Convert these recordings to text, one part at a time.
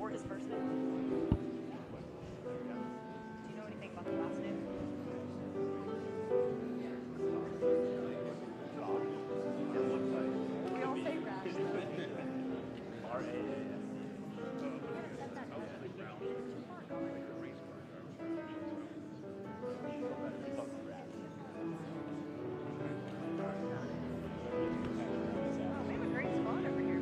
before his first name? Do you know anything about the last name? We all say Rash. R-A-A-S. We have a great spot over here.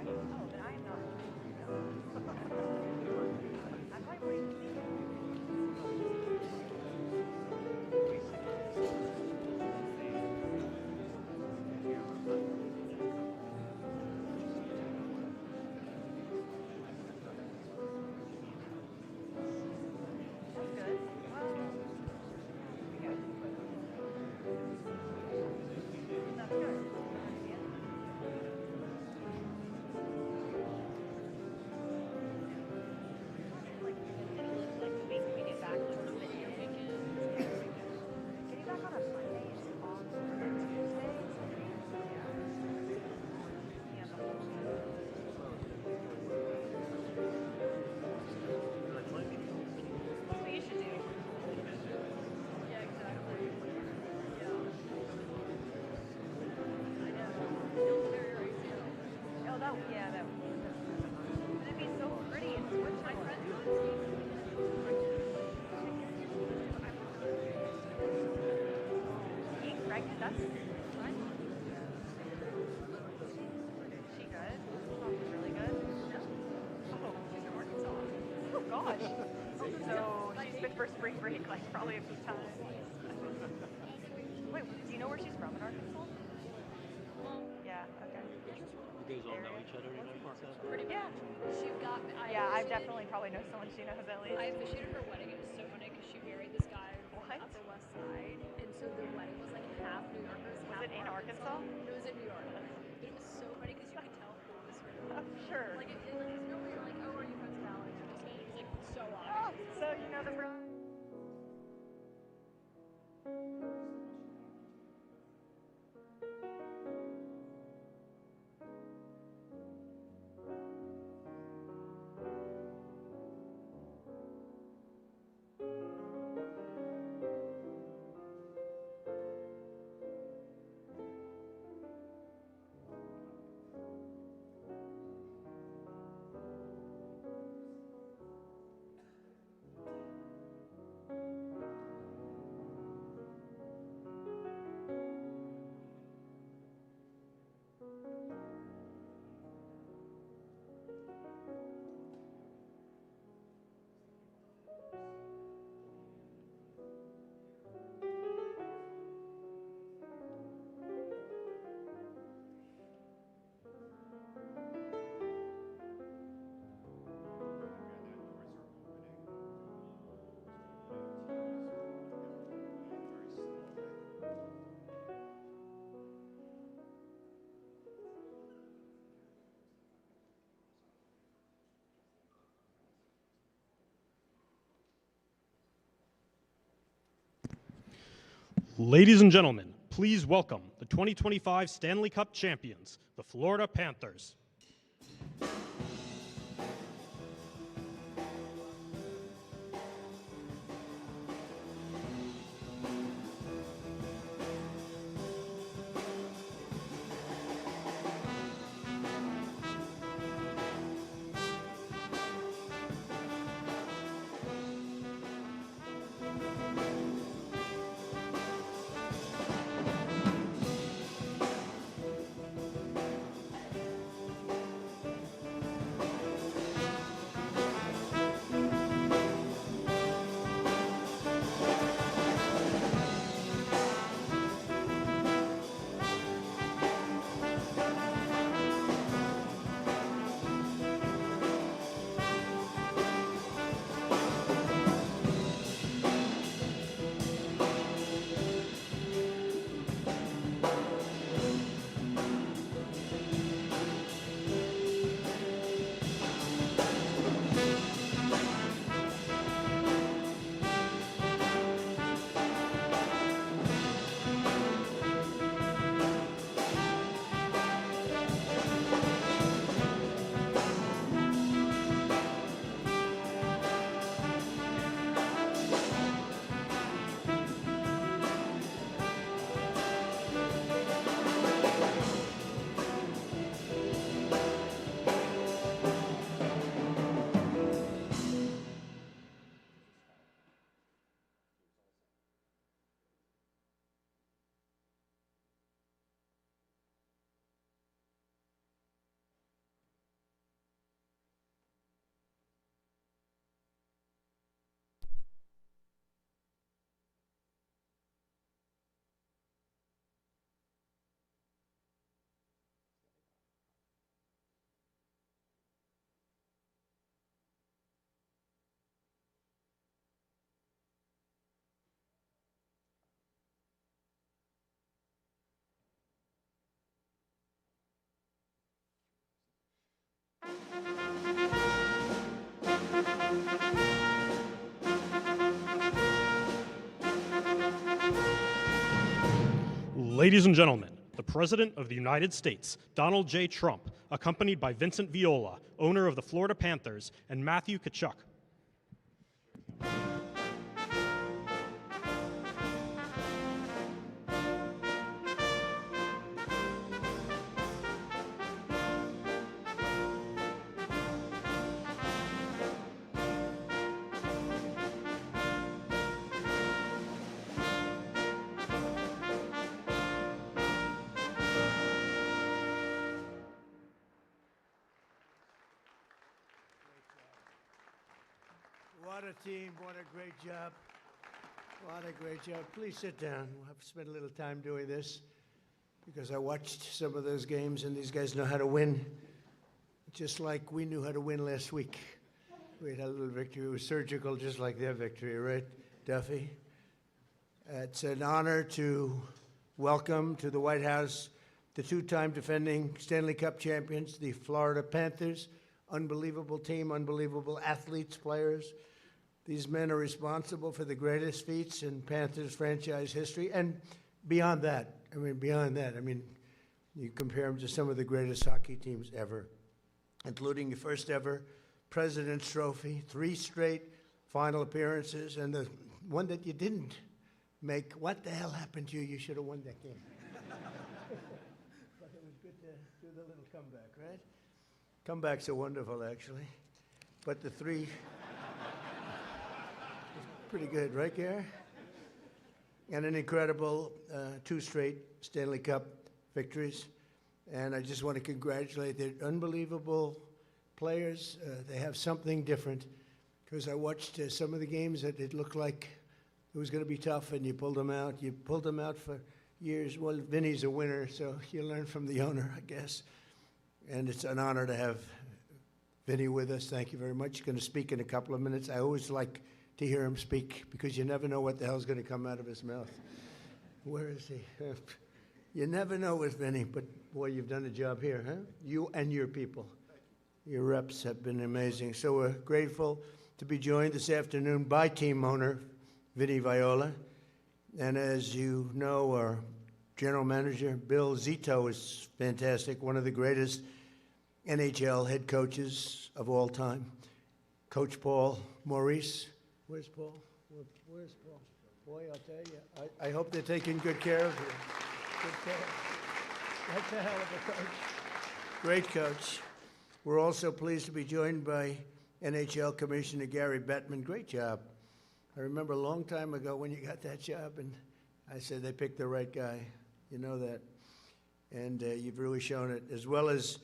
Oh, then I am not. I might wait. That's good. Okay. That's good. Like the week we get back towards the end. Getting back on a Sunday is off for Tuesdays. Yeah, the whole week. That's what you should do. Yeah, exactly. Yeah. I know. Oh, that would it'd be so pretty in Switzerland. Being pregnant, that's fun. Is she good? Oh, she's really good? No. Oh, she's in Arkansas. Oh, gosh. So she's been for spring break, like, probably a few times. Wait, do you know where she's from in Arkansas? Yeah, okay. You guys all know each other in Arkansas? Pretty Yeah. much. She got. I definitely probably know someone she knows at least. I officiated her wedding. It was so funny because she married this guy What? from Upper West Side, and so the wedding was like half New Yorkers. Was half it in Arkansas? It was in New York. But it was so funny because you could tell who it was her. Sure. Like it was normally you're like, oh, are you friends with Alex? Or just it was like so Oh, obvious. so you know the bride. Ladies and gentlemen, please welcome the 2025 Stanley Cup Champions, the Florida Panthers. Ladies and gentlemen, the President of the United States, Donald J. Trump, accompanied by Vincent Viola, owner of the Florida Panthers, and Matthew Tkachuk. What a team, what a great job. What a great job. Please sit down. We'll have to spend a little time doing this because I watched some of those games and these guys know how to win, just like we knew how to win last week. We had a little victory. It was surgical, just like their victory, right, Duffy? It's an honor to welcome to the White House the two-time defending Stanley Cup champions, the Florida Panthers. Unbelievable team, unbelievable athletes, players. These men are responsible for the greatest feats in Panthers franchise history. And beyond that, you compare them to some of the greatest hockey teams ever, including the first ever President's Trophy, 3 straight final appearances, and the one that you didn't make. What the hell happened to you? You should have won that game. But it was good to do the little comeback, right? Comebacks are wonderful, actually. But the 3... pretty good, right, Gary? And an incredible 2 straight Stanley Cup victories. And I just want to congratulate the unbelievable players. They have something different because I watched some of the games that it looked like it was going to be tough, and you pulled them out. You pulled them out for years. Well, Vinny's a winner, so you learn from the owner, I guess. And it's an honor to have Vinny with us. Thank you very much. He's going to speak in a couple of minutes. I always like to hear him speak because you never know what the hell's going to come out of his mouth. Where is he? You never know with Vinny, but boy, you've done a job here, huh? You and your people. Your reps have been amazing. So we're grateful to be joined this afternoon by team owner Vinny Viola. And as you know, our general manager, Bill Zito, is fantastic, one of the greatest NHL head coaches of all time. Coach Paul Maurice. Where's Paul? Where's Paul? Boy, I'll tell you, I hope they're taking good care of you. Good care. That's a hell of a coach. Great coach. We're also pleased to be joined by NHL Commissioner Gary Bettman. Great job. I remember a long time ago when you got that job, and I said they picked the right guy. You know that. And you've really shown it, as well as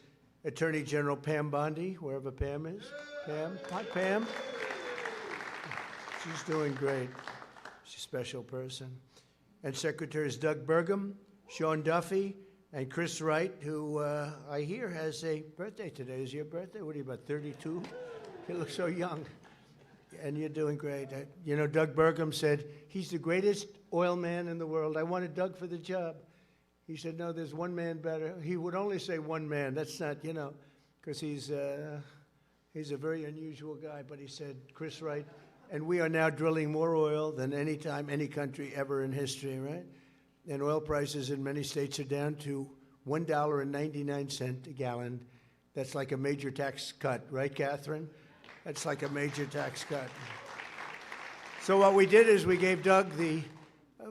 Attorney General Pam Bondi, wherever Pam is. Pam. Hi, Pam. She's doing great. She's a special person. And Secretaries Doug Burgum, Sean Duffy, and Chris Wright, who I hear has a birthday today. Is your birthday? What are you, about 32? You look so young. And you're doing great. You know, Doug Burgum said, he's the greatest oil man in the world. I wanted Doug for the job. He said, no, there's one man better. He would only say one man. That's not, because he's a very unusual guy. But he said, Chris Wright. And we are now drilling more oil than any time, any country ever in history, right? And oil prices in many states are down to $1.99 a gallon. That's like a major tax cut, right, Catherine? That's like a major tax cut. So what we did is we gave Doug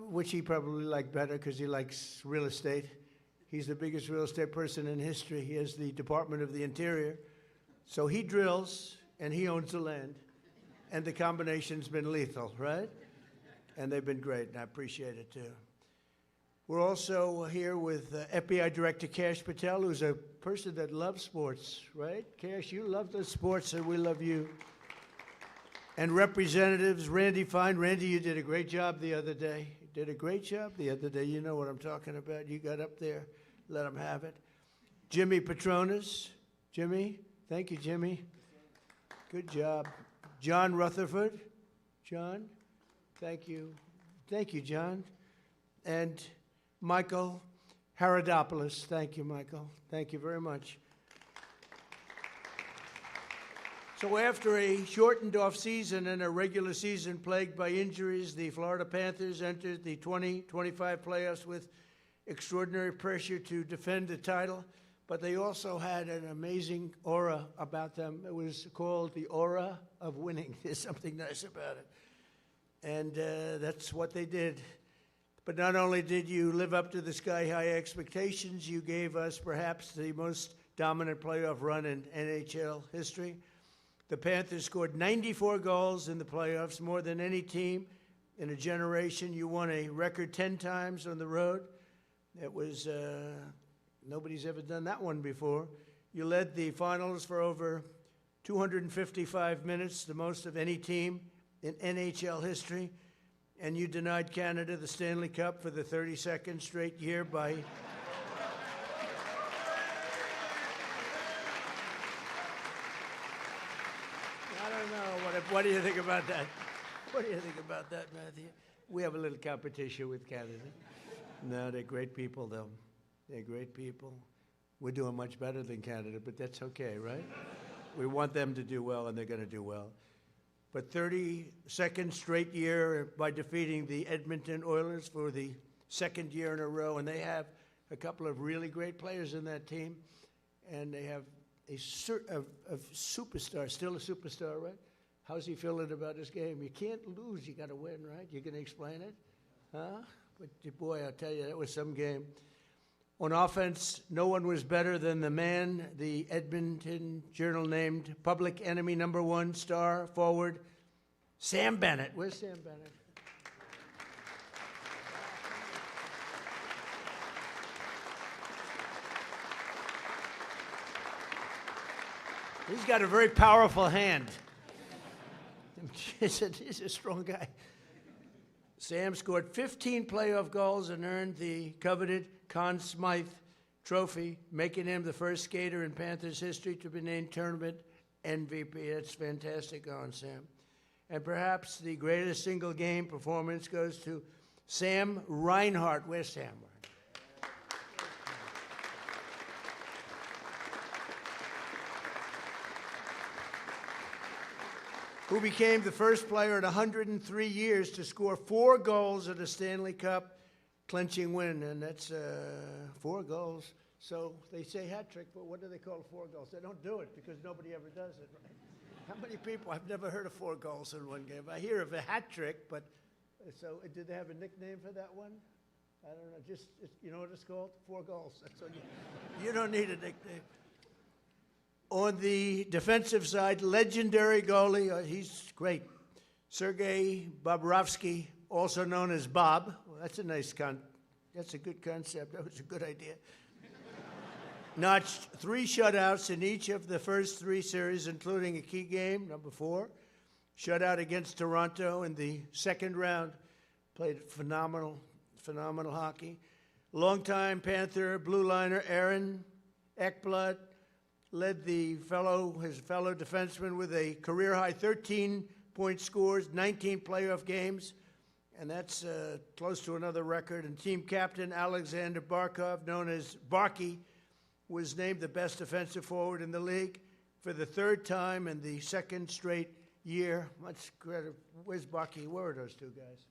which he probably liked better because he likes real estate. He's the biggest real estate person in history. He has the Department of the Interior. So he drills and he owns the land. And the combination's been lethal, right? And they've been great, and I appreciate it, too. We're also here with FBI Director Kash Patel, who's a person that loves sports, right? Kash, you love the sports, and we love you. And Representatives Randy Fine. Randy, you did a great job the other day. You did a great job the other day. You know what I'm talking about. You got up there. Let them have it. Jimmy Petronas. Jimmy, thank you, Jimmy. Good job. John Rutherford. John, thank you. Thank you, John. And Michael Haradopoulos. Thank you, Michael. Thank you very much. So after a shortened off-season and a regular season plagued by injuries, the Florida Panthers entered the 2025 playoffs with extraordinary pressure to defend the title, but they also had an amazing aura about them. It was called the aura of winning. There's something nice about it. And that's what they did. But not only did you live up to the sky-high expectations, you gave us perhaps the most dominant playoff run in NHL history. The Panthers scored 94 goals in the playoffs, more than any team in a generation. You won a record 10 times on the road. It was, nobody's ever done that one before. You led the finals for over 255 minutes, the most of any team in NHL history. And you denied Canada the Stanley Cup for the 32nd straight year by... I don't know. What do you think about that? What do you think about that, Matthew? We have a little competition with Canada. No, they're great people, though. They're great people. We're doing much better than Canada, but that's okay, right? We want them to do well, and they're going to do well. But 32nd straight year by defeating the Edmonton Oilers for the second year in a row, and they have a couple of really great players in that team, and they have a superstar, still a superstar, right? How's he feeling about this game? You can't lose, you got to win, right? You going to explain it? Huh? But boy, I'll tell you, that was some game. On offense, no one was better than the man the Edmonton Journal named public enemy #1 star forward, Sam Bennett. Where's Sam Bennett? He's got a very powerful hand. He's a strong guy. Sam scored 15 playoff goals and earned the coveted Conn Smythe Trophy, making him the first skater in Panthers history to be named tournament MVP. That's fantastic on Sam. And perhaps the greatest single game performance goes to Sam Reinhart. Where's Sam? Who became the first player in 103 years to score 4 goals at a Stanley Cup clinching win, and that's 4 goals. So they say hat trick, but what do they call 4 goals? They don't do it because nobody ever does it, right? How many people? I've never heard of 4 goals in one game. I hear of a hat trick, but so did they have a nickname for that one? I don't know. Just you know what it's called? 4 goals. That's what you don't need a nickname. On the defensive side, legendary goalie, he's great, Sergei Bobrovsky, also known as Bob. Well, that's a that's a good concept. That was a good idea. Notched 3 shutouts in each of the first 3 series, including a key game, #4. Shutout against Toronto in the second round. Played phenomenal hockey. Longtime Panther blue liner Aaron Ekblad led his fellow defenseman with a career-high 13-point scores, 19 playoff games, and that's close to another record. And team captain Alexander Barkov, known as Barky, was named the best defensive forward in the league for the 3rd time in the 2nd straight year. Much credit. Where's Barky? Where are those 2 guys?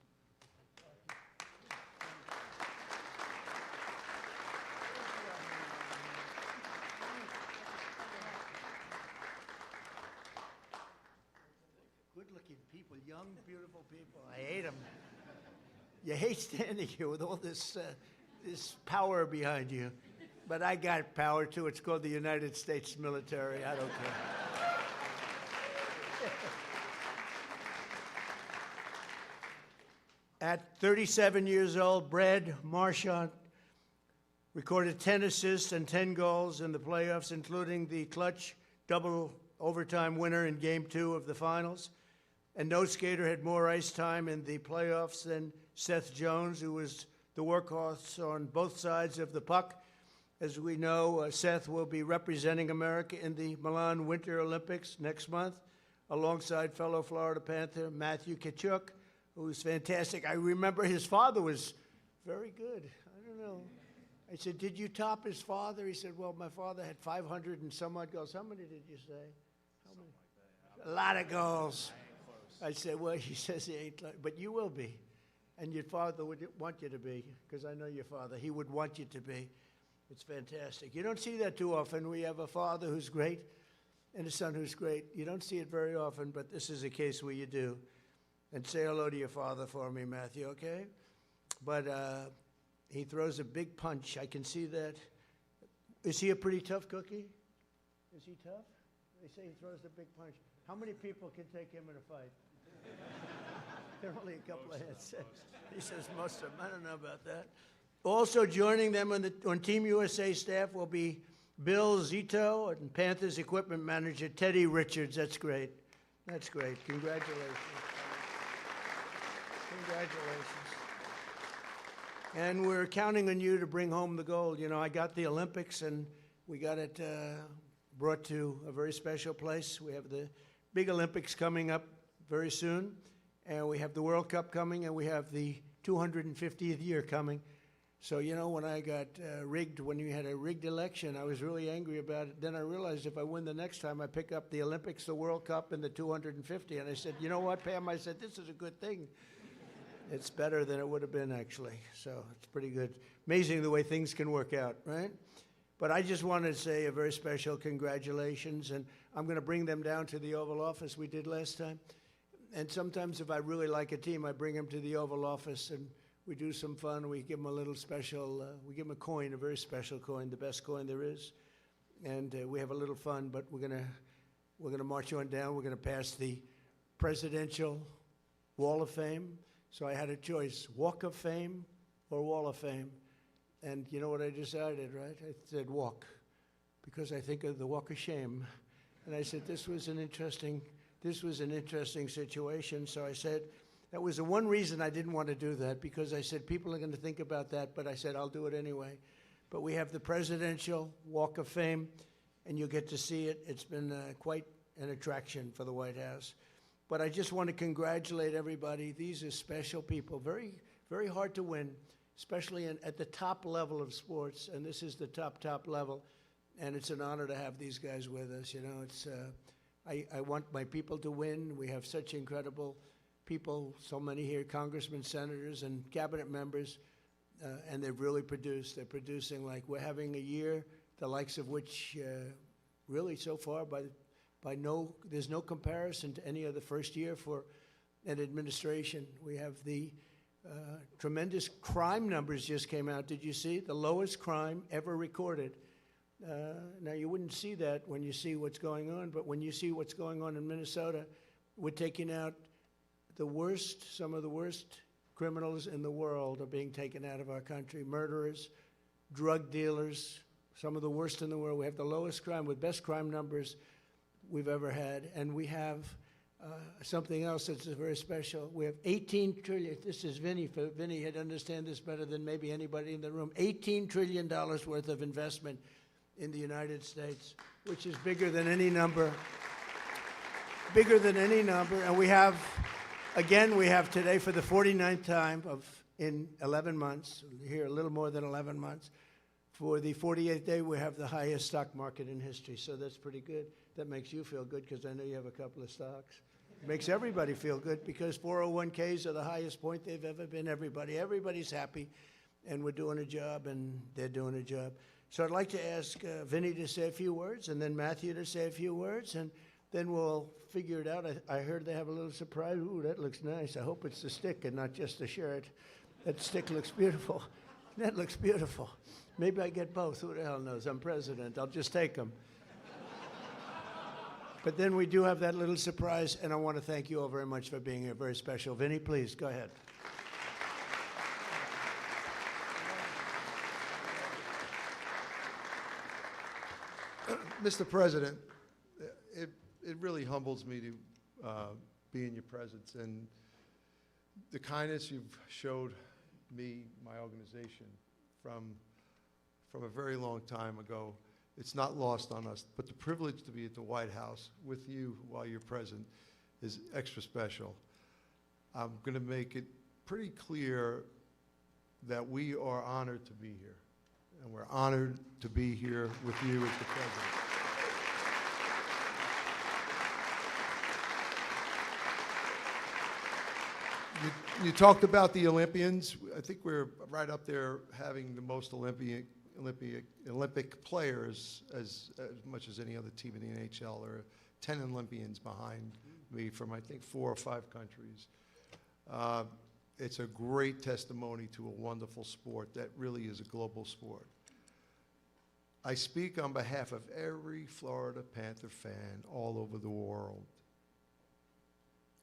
Good-looking people, young, beautiful people. I hate them. You hate standing here with all this power behind you. But I got power, too. It's called the United States military. I don't care. At 37 years old, Brad Marchand recorded 10 assists and 10 goals in the playoffs, including the clutch double overtime winner in Game 2 of the finals. And no skater had more ice time in the playoffs than Seth Jones, who was the workhorse on both sides of the puck. As we know, Seth will be representing America in the Milan Winter Olympics next month, alongside fellow Florida Panther Matthew Tkachuk, who's fantastic. I remember his father was very good. I don't know. I said, did you top his father? He said, well, my father had 500 and some odd goals. How many did you say? How many? Like a lot of goals. I said, well, he says he ain't, but you will be. And your father would want you to be, because I know your father. He would want you to be. It's fantastic. You don't see that too often. We have a father who's great and a son who's great. You don't see it very often, but this is a case where you do. And say hello to your father for me, Matthew, okay? But he throws a big punch. I can see that. Is he a pretty tough cookie? Is he tough? They say he throws the big punch. How many people can take him in a fight? There are only a couple of heads. He says most of them. I don't know about that. Also joining them on Team USA staff will be Bill Zito and Panthers equipment manager Teddy Richards. That's great. That's great. Congratulations. Congratulations. And we're counting on you to bring home the gold. You know, I got the Olympics, and we got it brought to a very special place. We have the big Olympics coming up very soon, and we have the World Cup coming, and we have the 250th year coming. So, you know, when I got rigged, when you had a rigged election, I was really angry about it. Then I realized if I win the next time, I pick up the Olympics, the World Cup, and the 250. And I said, you know what, Pam? I said, this is a good thing. It's better than it would have been, actually. So it's pretty good. Amazing the way things can work out, right? But I just wanted to say a very special congratulations. And I'm going to bring them down to the Oval Office we did last time. And sometimes if I really like a team, I bring them to the Oval Office and we do some fun. We give them a little special, we give them a coin, a very special coin, the best coin there is. And we have a little fun, but we're gonna march on down. We're gonna pass the Presidential Wall of Fame. So I had a choice, Walk of Fame or Wall of Fame. And you know what I decided, right? I said walk, because I think of the Walk of Shame. And I said this was an interesting situation. So I said, that was the one reason I didn't want to do that, because I said people are going to think about that, but I said I'll do it anyway. But we have the Presidential Walk of Fame, and you'll get to see it. It's been quite an attraction for the White House. But I just want to congratulate everybody. These are special people, very, very hard to win, especially at the top level of sports, and this is the top level, and it's an honor to have these guys with us. You know, it's I want my people to win. We have such incredible people, so many here, congressmen, senators, and cabinet members, and they've really produced. They're producing like we're having a year, the likes of which really so far there's no comparison to any other first year for an administration. We have the tremendous crime numbers just came out. Did you see? The lowest crime ever recorded. Now, you wouldn't see that when you see what's going on, but when you see what's going on in Minnesota, we're taking out some of the worst criminals in the world are being taken out of our country. Murderers, drug dealers, some of the worst in the world. We have the lowest crime with best crime numbers we've ever had. And we have something else that's very special. We have 18 trillion. This is Vinny. Vinny had understand this better than maybe anybody in the room. $18 trillion worth of investment in the United States, which is bigger than any number. Bigger than any number. And we have, again, we have today for the 49th time in 11 months, here a little more than 11 months, for the 48th day, we have the highest stock market in history. So that's pretty good. That makes you feel good because I know you have a couple of stocks. It makes everybody feel good because 401ks are the highest point they've ever been. Everybody's happy, and we're doing a job, and they're doing a job. So I'd like to ask Vinny to say a few words, and then Matthew to say a few words, and then we'll figure it out. I heard they have a little surprise. Ooh, that looks nice. I hope it's the stick and not just the shirt. That stick looks beautiful. That looks beautiful. Maybe I get both. Who the hell knows? I'm president. I'll just take them. But then we do have that little surprise, and I want to thank you all very much for being here. Very special. Vinny, please, go ahead. Mr. President, it really humbles me to be in your presence, and the kindness you've showed me, my organization, from a very long time ago, it's not lost on us. But the privilege to be at the White House with you while you're present is extra special. I'm going to make it pretty clear that we are honored to be here, and we're honored to be here with you as the president. You talked about the Olympians. I think we're right up there having the most Olympic players as much as any other team in the NHL. There are 10 Olympians behind me from, I think, 4 or 5 countries. It's a great testimony to a wonderful sport that really is a global sport. I speak on behalf of every Florida Panther fan all over the world.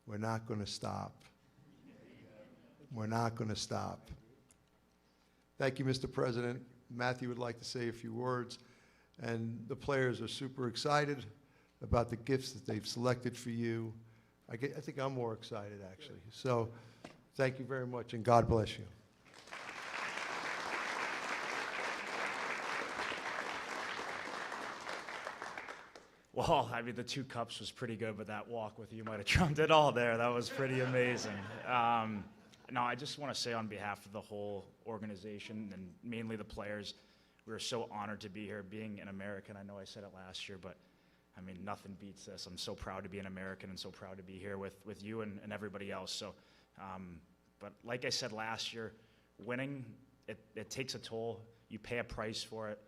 We're not going to stop. We're not going to stop. Thank you, Mr. President. Matthew would like to say a few words, and the players are super excited about the gifts that they've selected for you. I think I'm more excited, actually. So thank you very much, and God bless you. Well, I mean, the 2 cups was pretty good, but that walk with you might have trumped it all there. That was pretty amazing. No, I just want to say on behalf of the whole organization and mainly the players, we are so honored to be here. Being an American, I know I said it last year, but I mean, nothing beats this. I'm so proud to be an American and so proud to be here with you and everybody else. So, but like I said last year, winning, it takes a toll. You pay a price for it,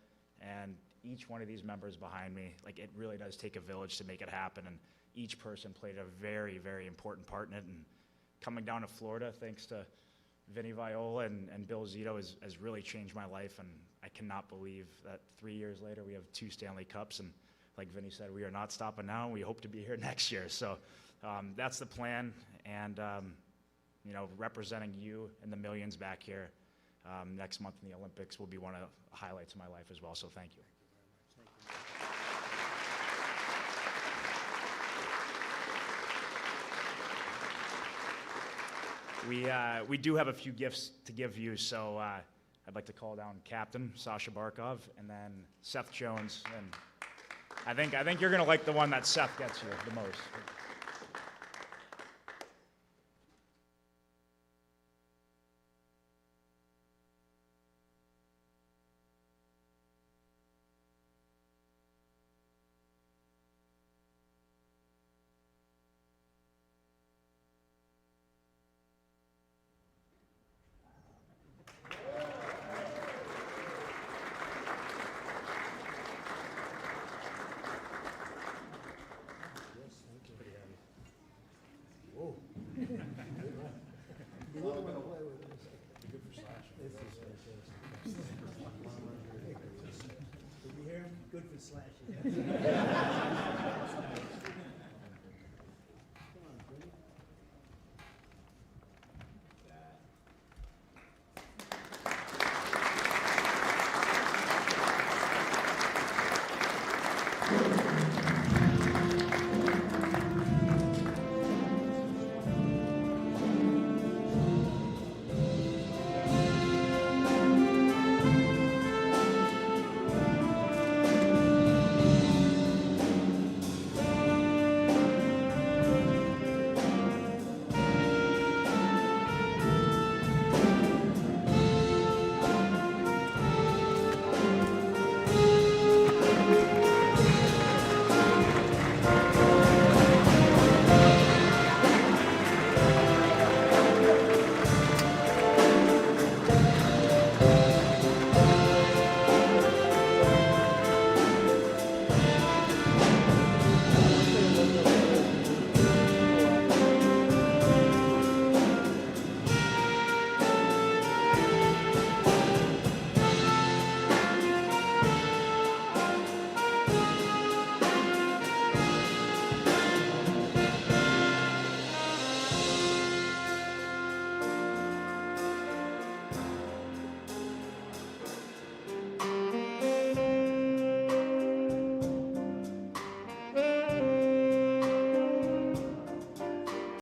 and each one of these members behind me, like, it really does take a village to make it happen, and each person played a very, very important part in it. And coming down to Florida, thanks to Vinny Viola and Bill Zito, has really changed my life, and I cannot believe that 3 years later we have 2 Stanley Cups, and like Vinny said, we are not stopping now, and we hope to be here next year. So that's the plan, and you know, representing you and the millions back here next month in the Olympics will be one of the highlights of my life as well, so thank you. We do have a few gifts to give you, so I'd like to call down Captain Sasha Barkov and then Seth Jones, and I think you're gonna like the one that Seth gets you the most. Good for slashing.